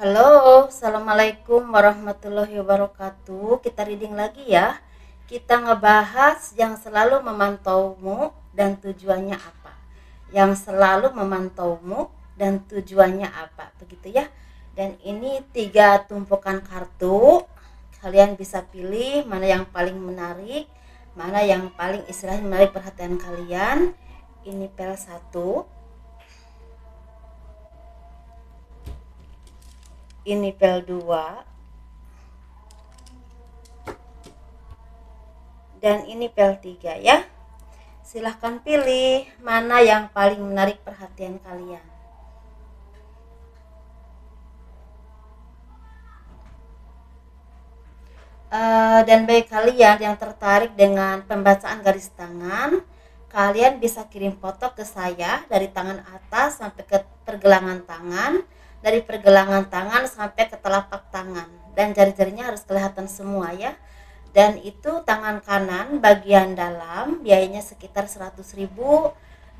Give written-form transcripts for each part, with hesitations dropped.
Halo, assalamualaikum warahmatullahi wabarakatuh. Kita reading lagi ya. Kita ngebahas yang selalu memantaumu dan tujuannya apa. Yang selalu memantaumu dan tujuannya apa, begitu ya. Dan ini 3 tumpukan kartu. Kalian bisa pilih mana yang paling menarik, mana yang paling istilahnya menarik perhatian kalian. Ini pel 1, ini pel 2, dan ini pel 3 ya. Silahkan pilih mana yang paling menarik perhatian kalian. Dan bagi kalian yang tertarik dengan pembacaan garis tangan, kalian bisa kirim foto ke saya dari tangan atas sampai ke pergelangan tangan, dari pergelangan tangan sampai ke telapak tangan, dan jari-jarinya harus kelihatan semua ya. Dan itu tangan kanan bagian dalam, biayanya sekitar 100.000.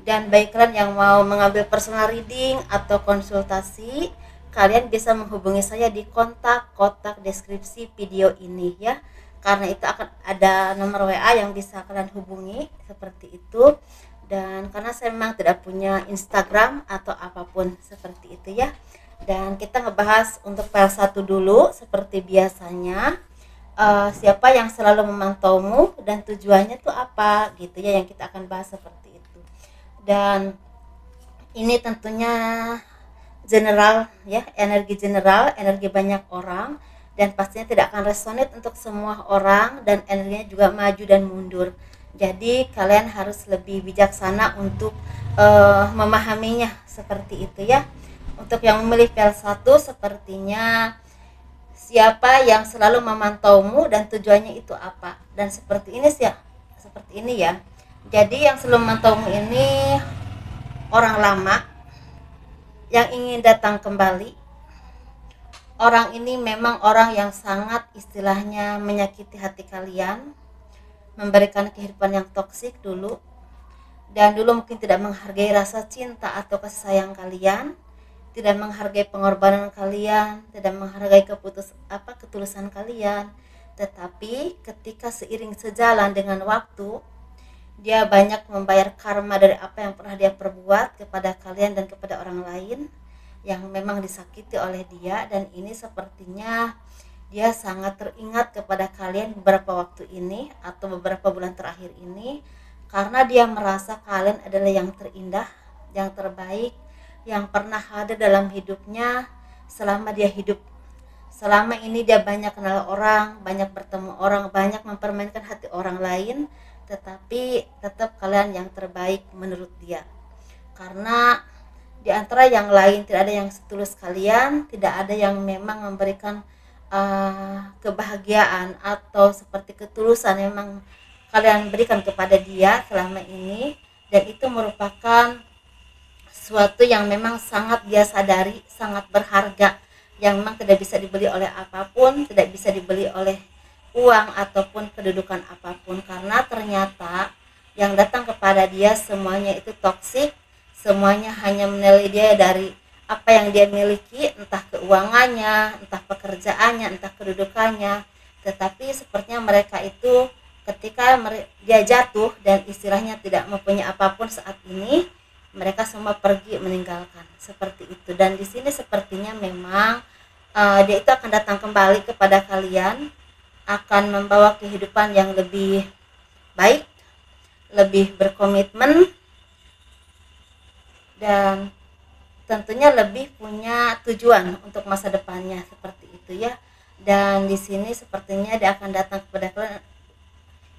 Dan bagi kalian yang mau mengambil personal reading atau konsultasi, kalian bisa menghubungi saya di kontak kotak deskripsi video ini ya, karena itu akan ada nomor WA yang bisa kalian hubungi seperti itu. Dan karena saya memang tidak punya Instagram atau apapun seperti itu ya. Dan kita ngebahas untuk file 1 dulu seperti biasanya. Siapa yang selalu memantaumu dan tujuannya tuh apa gitu ya, yang kita akan bahas seperti itu. Dan ini tentunya general ya, energi general, energi banyak orang, dan pastinya tidak akan resonate untuk semua orang, dan energinya juga maju dan mundur. Jadi kalian harus lebih bijaksana untuk memahaminya seperti itu ya. Untuk yang memilih pel 1, sepertinya siapa yang selalu memantaumu dan tujuannya itu apa. Dan seperti ini sih, seperti ini ya. Jadi yang selalu memantaumu ini orang lama yang ingin datang kembali. Orang ini memang orang yang sangat istilahnya menyakiti hati kalian, memberikan kehidupan yang toksik dulu, dan dulu mungkin tidak menghargai rasa cinta atau kasih sayang kalian, tidak menghargai pengorbanan kalian, tidak menghargai ketulusan kalian. Tetapi ketika seiring sejalan dengan waktu, dia banyak membayar karma dari apa yang pernah dia perbuat kepada kalian dan kepada orang lain yang memang disakiti oleh dia. Dan ini sepertinya dia sangat teringat kepada kalian beberapa waktu ini atau beberapa bulan terakhir ini, karena dia merasa kalian adalah yang terindah, yang terbaik, yang pernah ada dalam hidupnya selama dia hidup. Selama ini dia banyak kenal orang, banyak bertemu orang, banyak mempermainkan hati orang lain, tetapi tetap kalian yang terbaik menurut dia. Karena di antara yang lain tidak ada yang setulus kalian, tidak ada yang memang memberikan kebahagiaan atau seperti ketulusan yang memang kalian berikan kepada dia selama ini. Dan itu merupakan sesuatu yang memang sangat dia sadari, sangat berharga, yang memang tidak bisa dibeli oleh apapun, tidak bisa dibeli oleh uang ataupun kedudukan apapun. Karena ternyata yang datang kepada dia semuanya itu toksik, semuanya hanya menilai dia dari apa yang dia miliki, entah keuangannya, entah pekerjaannya, entah kedudukannya. Tetapi sepertinya mereka itu ketika dia jatuh dan istilahnya tidak mempunyai apapun saat ini, mereka semua pergi meninggalkan seperti itu. Dan di sini sepertinya memang dia itu akan datang kembali kepada kalian, akan membawa kehidupan yang lebih baik, lebih berkomitmen, dan tentunya lebih punya tujuan untuk masa depannya seperti itu ya. Dan di sini sepertinya dia akan datang kepada kalian.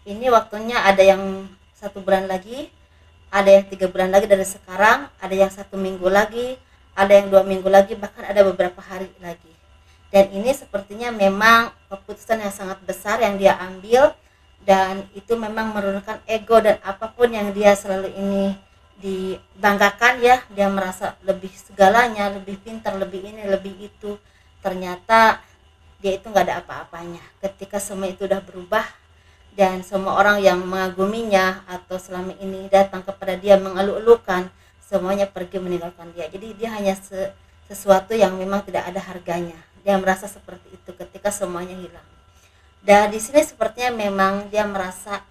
Ini waktunya ada yang 1 bulan lagi, ada yang 3 bulan lagi dari sekarang, ada yang 1 minggu lagi, ada yang 2 minggu lagi, bahkan ada beberapa hari lagi. Dan ini sepertinya memang keputusan yang sangat besar yang dia ambil, dan itu memang menurunkan ego dan apapun yang dia selalu ini dibanggakan ya. Dia merasa lebih segalanya, lebih pintar, lebih ini, lebih itu. Ternyata dia itu nggak ada apa-apanya ketika semua itu udah berubah, dan semua orang yang mengaguminya atau selama ini datang kepada dia mengeluh-elukan, semuanya pergi meninggalkan dia. Jadi dia hanya sesuatu yang memang tidak ada harganya. Dia merasa seperti itu ketika semuanya hilang. Dan di sini sepertinya memang dia merasa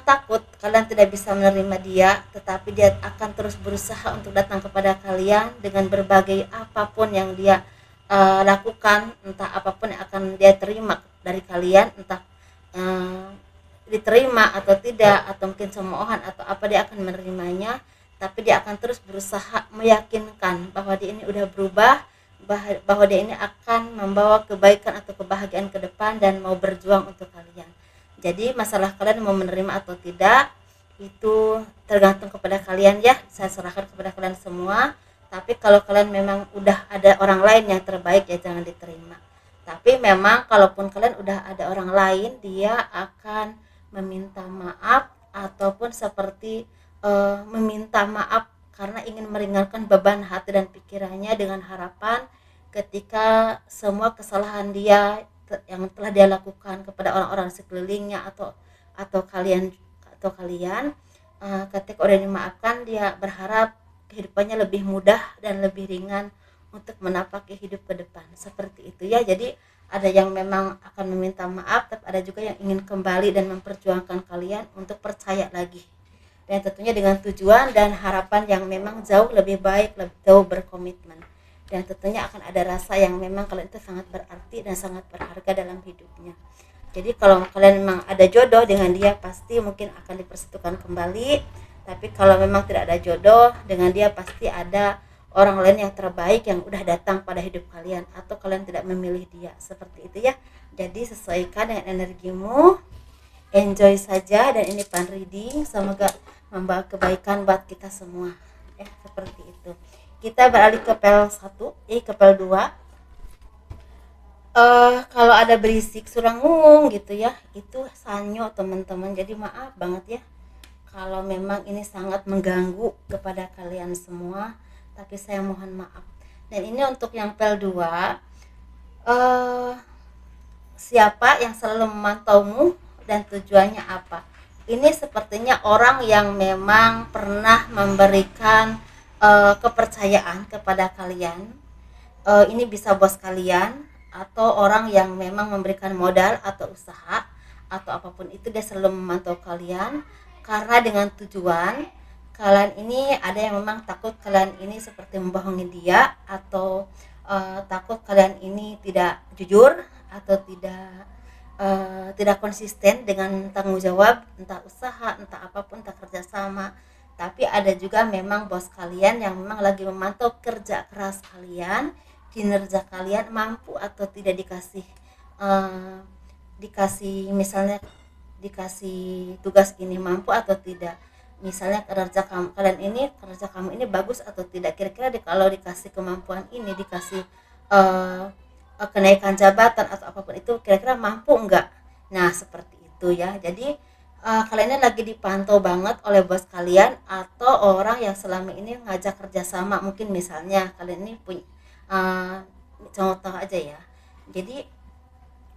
takut kalian tidak bisa menerima dia, tetapi dia akan terus berusaha untuk datang kepada kalian dengan berbagai apapun yang dia lakukan, entah apapun yang akan dia terima dari kalian, entah uh, diterima atau tidak, atau mungkin cemoohan atau apa, dia akan menerimanya. Tapi dia akan terus berusaha meyakinkan bahwa dia ini udah berubah, bahwa dia ini akan membawa kebaikan atau kebahagiaan ke depan dan mau berjuang untuk kalian. Jadi masalah kalian mau menerima atau tidak itu tergantung kepada kalian ya, saya serahkan kepada kalian semua. Tapi kalau kalian memang udah ada orang lain yang terbaik, ya jangan diterima. Tapi memang kalaupun kalian udah ada orang lain, dia akan meminta maaf ataupun seperti meminta maaf karena ingin meringankan beban hati dan pikirannya, dengan harapan ketika semua kesalahan dia yang telah dia lakukan kepada orang-orang sekelilingnya atau kalian ketika udah dimaafkan, dia berharap kehidupannya lebih mudah dan lebih ringan untuk menapaki hidup ke depan, seperti itu ya. Jadi ada yang memang akan meminta maaf, tapi ada juga yang ingin kembali dan memperjuangkan kalian untuk percaya lagi, dan tentunya dengan tujuan dan harapan yang memang jauh lebih baik, lebih jauh berkomitmen. Dan tentunya akan ada rasa yang memang kalian itu sangat berarti dan sangat berharga dalam hidupnya. Jadi kalau kalian memang ada jodoh dengan dia, pasti mungkin akan dipersatukan kembali. Tapi kalau memang tidak ada jodoh dengan dia, pasti ada orang lain yang terbaik yang udah datang pada hidup kalian, atau kalian tidak memilih dia, seperti itu ya. Jadi sesuaikan dengan energimu, enjoy saja, dan ini pan reading, semoga membawa kebaikan buat kita semua. Seperti itu. Kita beralih ke pel 1, ke pel 2. Kalau ada berisik surangung gitu ya, itu sanyo teman-teman. Jadi maaf banget ya kalau memang ini sangat mengganggu kepada kalian semua, tapi saya mohon maaf. Dan ini untuk yang pel 2, siapa yang selalu memantaumu dan tujuannya apa? Ini sepertinya orang yang memang pernah memberikan kepercayaan kepada kalian. Ini bisa bos kalian atau orang yang memang memberikan modal atau usaha atau apapun itu, dia selalu memantau kalian karena dengan tujuan kalian ini ada yang memang takut kalian ini seperti membohongi dia, atau takut kalian ini tidak jujur atau tidak konsisten dengan tanggung jawab, entah usaha, entah apapun, entah kerjasama. Tapi ada juga memang bos kalian yang memang lagi memantau kerja keras kalian, kinerja kalian mampu atau tidak misalnya dikasih tugas ini mampu atau tidak, misalnya kerja kamu ini bagus atau tidak, kira-kira kalau dikasih kemampuan ini, dikasih kenaikan jabatan atau apapun itu, kira-kira mampu enggak. Nah seperti itu ya. Jadi kalian ini lagi dipantau banget oleh bos kalian atau orang yang selama ini ngajak kerjasama. Mungkin misalnya kalian ini punya contoh aja ya, jadi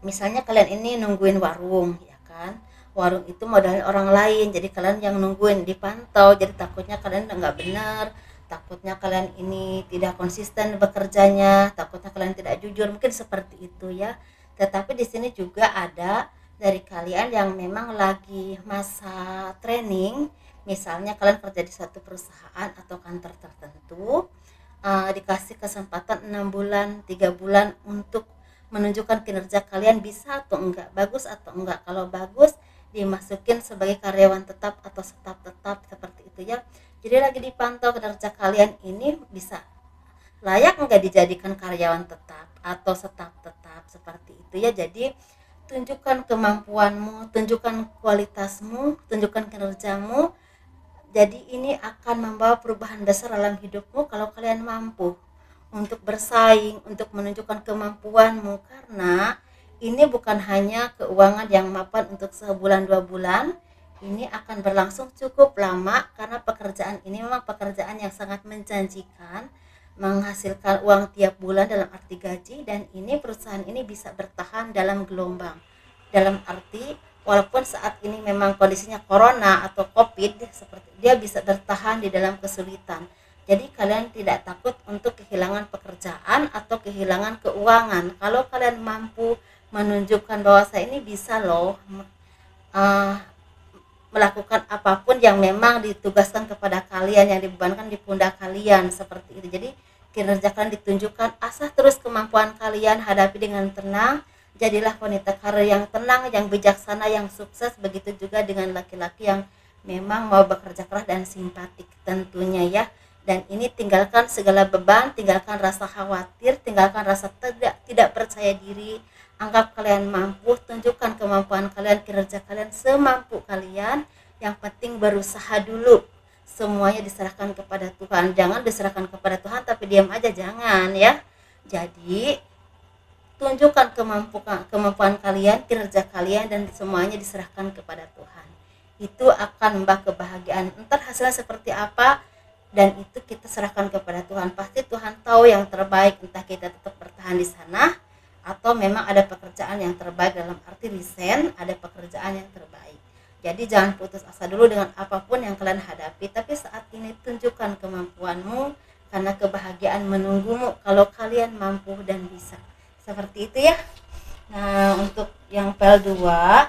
misalnya kalian ini nungguin warung ya kan, warung itu modalnya orang lain, jadi kalian yang nungguin, dipantau. Jadi takutnya kalian nggak benar, takutnya kalian ini tidak konsisten bekerjanya, takutnya kalian tidak jujur, mungkin seperti itu ya. Tetapi di sini juga ada dari kalian yang memang lagi masa training, misalnya kalian kerja di satu perusahaan atau kantor tertentu, dikasih kesempatan 6 bulan, 3 bulan untuk menunjukkan kinerja kalian bisa atau enggak, bagus atau enggak. Kalau bagus, dimasukin sebagai karyawan tetap atau staf tetap, seperti itu ya. Jadi lagi dipantau kinerja kalian ini bisa layak enggak dijadikan karyawan tetap atau staf tetap, seperti itu ya. Jadi tunjukkan kemampuanmu, tunjukkan kualitasmu, tunjukkan kinerjamu. Jadi ini akan membawa perubahan besar dalam hidupmu kalau kalian mampu untuk bersaing, untuk menunjukkan kemampuanmu, karena ini bukan hanya keuangan yang mapan untuk sebulan 2 bulan, ini akan berlangsung cukup lama karena pekerjaan ini memang pekerjaan yang sangat menjanjikan, menghasilkan uang tiap bulan dalam arti gaji, dan ini perusahaan ini bisa bertahan dalam gelombang, dalam arti walaupun saat ini memang kondisinya corona atau covid, seperti dia bisa bertahan di dalam kesulitan. Jadi kalian tidak takut untuk kehilangan pekerjaan atau kehilangan keuangan. Kalau kalian mampu menunjukkan bahwa saya ini bisa loh uh, melakukan apapun yang memang ditugaskan kepada kalian, yang dibebankan di pundak kalian, seperti itu. Jadi kinerja kalian ditunjukkan, asah terus kemampuan kalian, hadapi dengan tenang, jadilah wanita karir yang tenang, yang bijaksana, yang sukses. Begitu juga dengan laki-laki yang memang mau bekerja keras dan simpatik tentunya ya. Dan ini tinggalkan segala beban, tinggalkan rasa khawatir, tinggalkan rasa tidak percaya diri. Anggap kalian mampu, tunjukkan kemampuan kalian, kinerja kalian semampu kalian. Yang penting berusaha dulu. Semuanya diserahkan kepada Tuhan. Jangan diserahkan kepada Tuhan tapi diam aja, jangan ya. Jadi tunjukkan kemampuan kalian, kinerja kalian, dan semuanya diserahkan kepada Tuhan. Itu akan membawa kebahagiaan. Entar hasilnya seperti apa, dan itu kita serahkan kepada Tuhan. Pasti Tuhan tahu yang terbaik, entah kita tetap bertahan di sana atau memang ada pekerjaan yang terbaik, dalam arti resign, ada pekerjaan yang terbaik. Jadi jangan putus asa dulu dengan apapun yang kalian hadapi, tapi saat ini tunjukkan kemampuanmu, karena kebahagiaan menunggumu kalau kalian mampu dan bisa. Seperti itu ya. Nah, untuk yang PL 2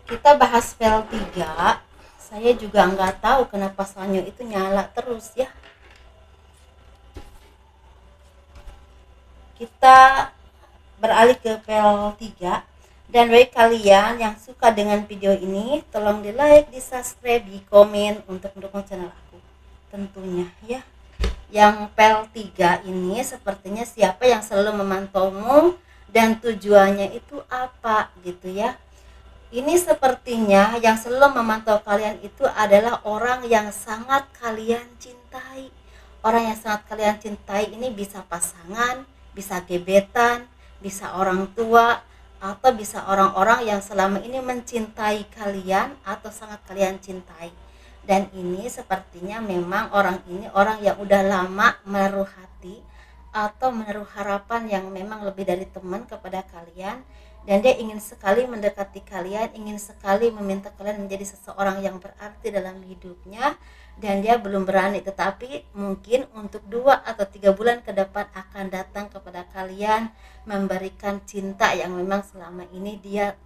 kita bahas PL 3. Saya juga nggak tahu kenapa sanyo itu nyala terus ya. Kita beralih ke PL 3. Dan bagi kalian yang suka dengan video ini, tolong di like, di subscribe, di komen untuk mendukung channel aku tentunya ya. Yang PL 3 ini sepertinya siapa yang selalu memantaumu dan tujuannya itu apa gitu ya. Ini sepertinya yang selalu memantau kalian itu adalah orang yang sangat kalian cintai. Orang yang sangat kalian cintai ini bisa pasangan, bisa gebetan, bisa orang tua, atau bisa orang-orang yang selama ini mencintai kalian atau sangat kalian cintai. Dan ini sepertinya memang orang ini orang yang udah lama menaruh hati atau menaruh harapan yang memang lebih dari teman kepada kalian, dan dia ingin sekali mendekati kalian, ingin sekali meminta kalian menjadi seseorang yang berarti dalam hidupnya, dan dia belum berani. Tetapi mungkin untuk 2 atau 3 bulan ke depan akan datang kepada kalian memberikan cinta yang memang selama ini dia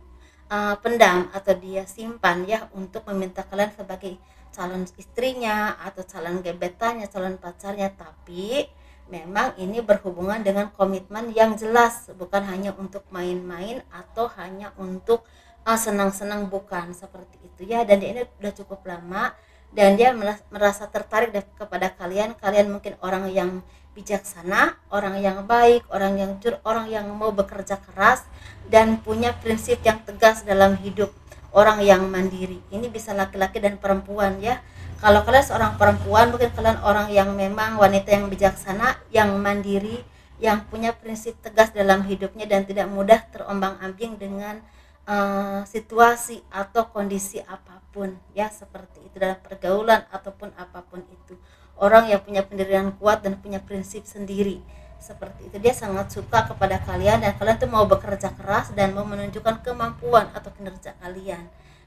pendam atau dia simpan ya, untuk meminta kalian sebagai calon istrinya atau calon gebetannya, calon pacarnya. Tapi memang ini berhubungan dengan komitmen yang jelas, bukan hanya untuk main-main atau hanya untuk senang-senang, bukan seperti itu ya. Dan dia ini udah cukup lama dan dia merasa tertarik kepada kalian. Kalian mungkin orang yang bijaksana, orang yang baik, orang yang jujur, orang yang mau bekerja keras dan punya prinsip yang tegas dalam hidup, orang yang mandiri. Ini bisa laki-laki dan perempuan ya. Kalau kalian seorang perempuan, mungkin kalian orang yang memang wanita yang bijaksana, yang mandiri, yang punya prinsip tegas dalam hidupnya dan tidak mudah terombang-ambing dengan situasi atau kondisi apapun ya, seperti itu dalam pergaulan ataupun apapun itu. Orang yang punya pendirian kuat dan punya prinsip sendiri, seperti itu. Dia sangat suka kepada kalian dan kalian tuh mau bekerja keras dan mau menunjukkan kemampuan atau kinerja kalian.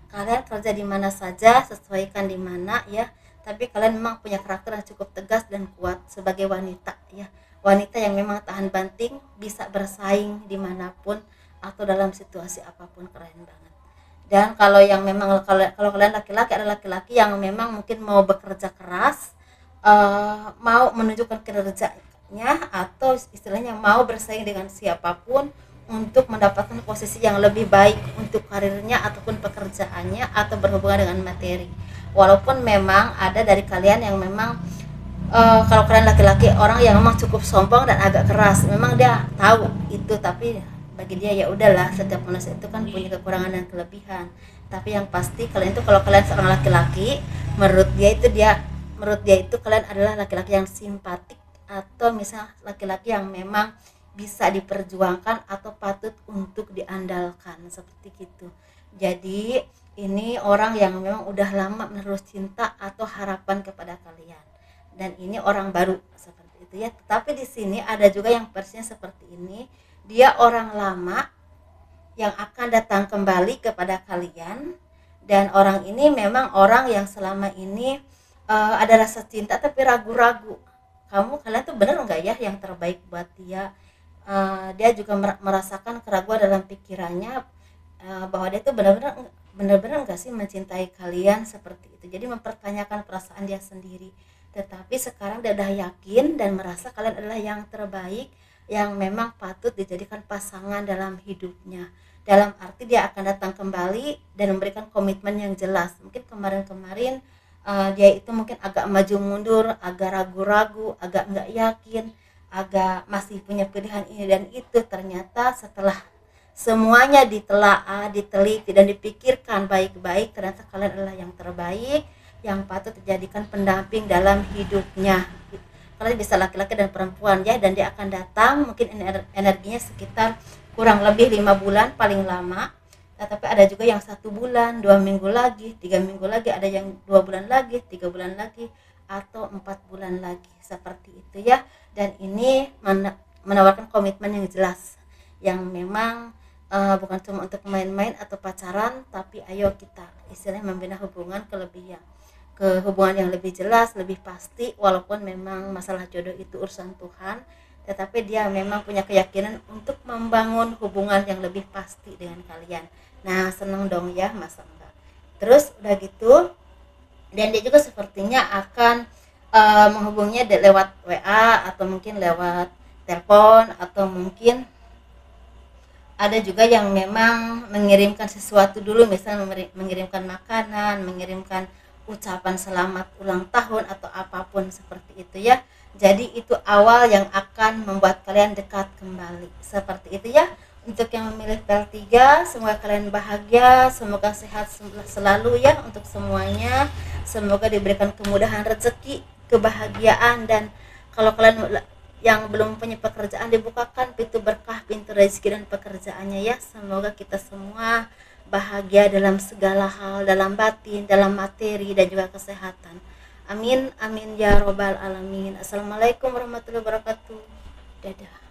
Kalian kerja di mana saja, sesuaikan di mana ya, tapi kalian memang punya karakter yang cukup tegas dan kuat sebagai wanita ya. Wanita yang memang tahan banting, bisa bersaing dimanapun atau dalam situasi apapun, keren banget. Dan kalau yang memang kalau kalian laki-laki adalah laki-laki yang memang mungkin mau bekerja keras, mau menunjukkan kinerjanya atau istilahnya mau bersaing dengan siapapun untuk mendapatkan posisi yang lebih baik untuk karirnya ataupun pekerjaannya atau berhubungan dengan materi. Walaupun memang ada dari kalian yang memang kalau kalian laki-laki orang yang memang cukup sombong dan agak keras, memang dia tahu itu, tapi bagi dia ya udahlah, setiap manusia itu kan punya kekurangan dan kelebihan. Tapi yang pasti kalian itu, kalau kalian seorang laki-laki, menurut dia itu kalian adalah laki-laki yang simpatik atau misal laki-laki yang memang bisa diperjuangkan atau patut untuk diandalkan, seperti gitu. Jadi ini orang yang memang udah lama menaruh cinta atau harapan kepada kalian, dan ini orang baru seperti itu ya. Tetapi di sini ada juga yang versinya seperti ini, dia orang lama yang akan datang kembali kepada kalian, dan orang ini memang orang yang selama ini ada rasa cinta tapi ragu-ragu, kalian tuh bener nggak ya yang terbaik buat dia. Dia juga merasakan keraguan dalam pikirannya, bahwa dia tuh benar-benar nggak sih mencintai kalian seperti itu. Jadi mempertanyakan perasaan dia sendiri. Tetapi sekarang dia udah yakin dan merasa kalian adalah yang terbaik, yang memang patut dijadikan pasangan dalam hidupnya. Dalam arti dia akan datang kembali dan memberikan komitmen yang jelas. Mungkin kemarin-kemarin dia itu mungkin agak maju mundur, agak ragu-ragu, agak nggak yakin, agak masih punya pilihan ini dan itu. Ternyata setelah semuanya ditelaah, diteliti dan dipikirkan baik-baik, ternyata kalian adalah yang terbaik, yang patut dijadikan pendamping dalam hidupnya. Kalian bisa laki-laki dan perempuan ya, dan dia akan datang mungkin energinya sekitar kurang lebih 5 bulan paling lama. Tapi ada juga yang 1 bulan, 2 minggu lagi, 3 minggu lagi, ada yang 2 bulan lagi, 3 bulan lagi, atau 4 bulan lagi, seperti itu ya. Dan ini menawarkan komitmen yang jelas, yang memang bukan cuma untuk main-main atau pacaran, tapi ayo kita istilahnya membina hubungan ke hubungan yang lebih jelas, lebih pasti. Walaupun memang masalah jodoh itu urusan Tuhan, tetapi dia memang punya keyakinan untuk membangun hubungan yang lebih pasti dengan kalian. Nah, seneng dong ya, masa enggak? Terus udah gitu, dan dia juga sepertinya akan menghubunginya lewat WA atau mungkin lewat telepon, atau mungkin ada juga yang memang mengirimkan sesuatu dulu, misalnya mengirimkan makanan, mengirimkan ucapan selamat ulang tahun atau apapun seperti itu ya. Jadi itu awal yang akan membuat kalian dekat kembali, seperti itu ya. Untuk yang memilih pel 3, semoga kalian bahagia, semoga sehat selalu ya untuk semuanya. Semoga diberikan kemudahan rezeki, kebahagiaan, dan kalau kalian yang belum punya pekerjaan, dibukakan pintu berkah, pintu rezeki dan pekerjaannya ya. Semoga kita semua bahagia dalam segala hal, dalam batin, dalam materi, dan juga kesehatan. Amin, amin ya robbal alamin. Assalamualaikum warahmatullahi wabarakatuh. Dadah.